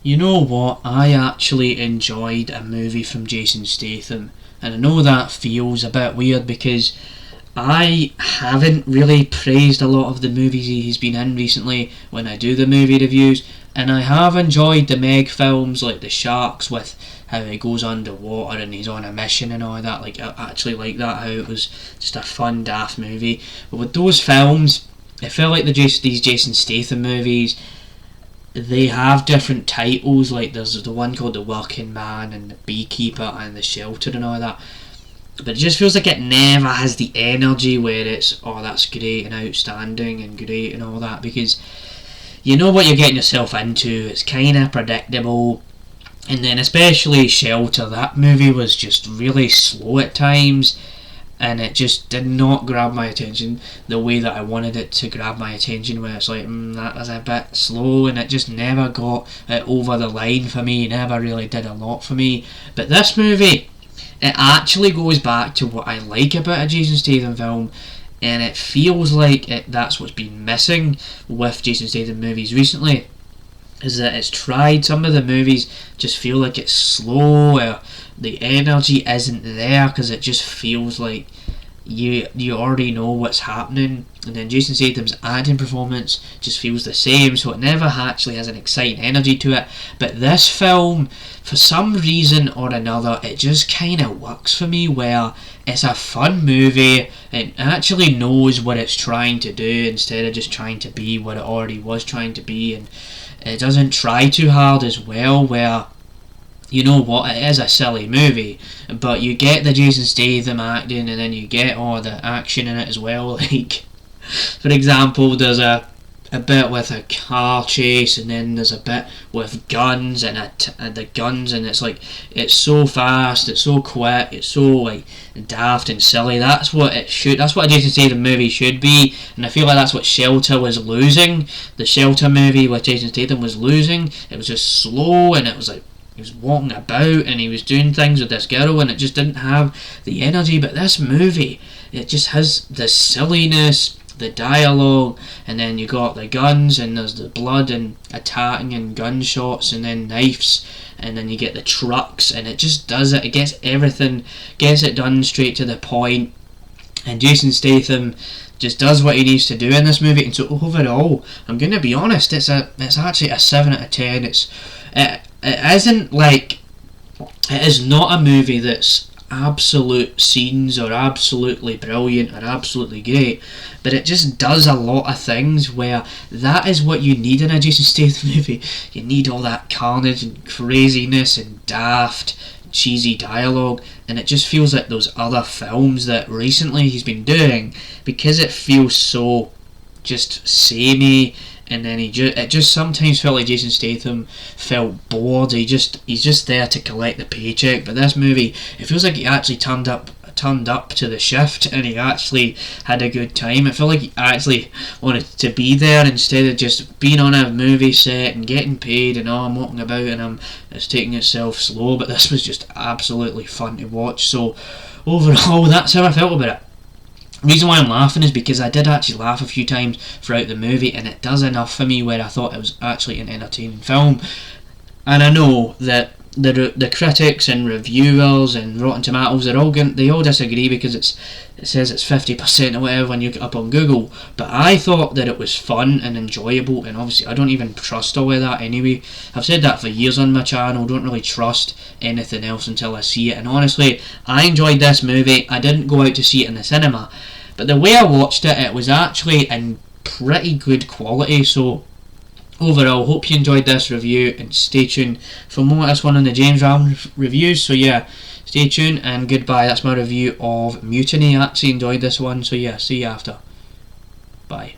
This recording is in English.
You know what? I actually enjoyed a movie from Jason Statham, and I know that feels a bit weird because I haven't really praised a lot of the movies he's been in recently when I do the movie reviews, and I have enjoyed the Meg films like the Sharks with how he goes underwater and he's on a mission and all that. Like, I actually like that, how it was just a fun, daft movie. But with those films, it felt like these Jason Statham movies, they have different titles. Like, there's the one called The Working Man and The Beekeeper and The Shelter and all that, but it just feels like it never has the energy where it's, oh, that's great and outstanding and great and all that, because you know what you're getting yourself into. It's kind of predictable. And then especially Shelter, that movie was just really slow at times, and it just did not grab my attention the way that I wanted it to grab my attention, where it's like, that was a bit slow, and it just never got it over the line for me, never really did a lot for me. But this movie, it actually goes back to what I like about a Jason Statham film, and it feels like that's what's been missing with Jason Statham movies recently, is that it's tried, some of the movies just feel like it's slow, or the energy isn't there, because it just feels like you already know what's happening, and then Jason Statham's acting performance just feels the same, so it never actually has an exciting energy to it. But this film, for some reason or another, it just kind of works for me, where it's a fun movie, it actually knows what it's trying to do instead of just trying to be what it already was trying to be, and it doesn't try too hard as well, where, you know what, it is a silly movie, but you get the Jason Statham acting, and then you get all the action in it as well. Like, for example, there's a bit with a car chase, and then there's a bit with guns, and the guns, and it's like, it's so fast, it's so quick, it's so like daft and silly. That's what a Jason Statham movie should be, and I feel like that's what Shelter was losing. The Shelter movie with Jason Statham was losing. It was just slow, and it was like, he was walking about and he was doing things with this girl, and it just didn't have the energy. But this movie, it just has the silliness, the dialogue, and then you got the guns, and there's the blood and attacking and gunshots, and then knives, and then you get the trucks, and it just does it. It gets everything, gets it done straight to the point, and Jason Statham just does what he needs to do in this movie. And so overall, I'm gonna be honest, it's actually a 7 out of 10. It isn't like, it is not a movie that's absolute scenes or absolutely brilliant or absolutely great, but it just does a lot of things where that is what you need in a Jason Statham movie. You need all that carnage and craziness and daft, cheesy dialogue, and it just feels like those other films that recently he's been doing, because it feels so just samey. And then it just sometimes felt like Jason Statham felt bored. He's just there to collect the paycheck. But this movie, it feels like he actually turned up to the shift, and he actually had a good time. It felt like he actually wanted to be there instead of just being on a movie set and getting paid and, oh, I'm walking about and it's taking itself slow. But this was just absolutely fun to watch. So overall, that's how I felt about it. The reason why I'm laughing is because I did actually laugh a few times throughout the movie, and it does enough for me where I thought it was actually an entertaining film. And I know that the critics and reviewers and Rotten Tomatoes, they all disagree, because it says it's 50% or whatever when you get up on Google. But I thought that it was fun and enjoyable, and obviously I don't even trust all of that anyway. I've said that for years on my channel. Don't really trust anything else until I see it. And honestly, I enjoyed this movie. I didn't go out to see it in the cinema, but the way I watched it, it was actually in pretty good quality. So overall, hope you enjoyed this review, and stay tuned for more of this one on the James Brown reviews. So yeah, stay tuned, and goodbye. That's my review of Mutiny. I actually enjoyed this one, so yeah, see you after. Bye.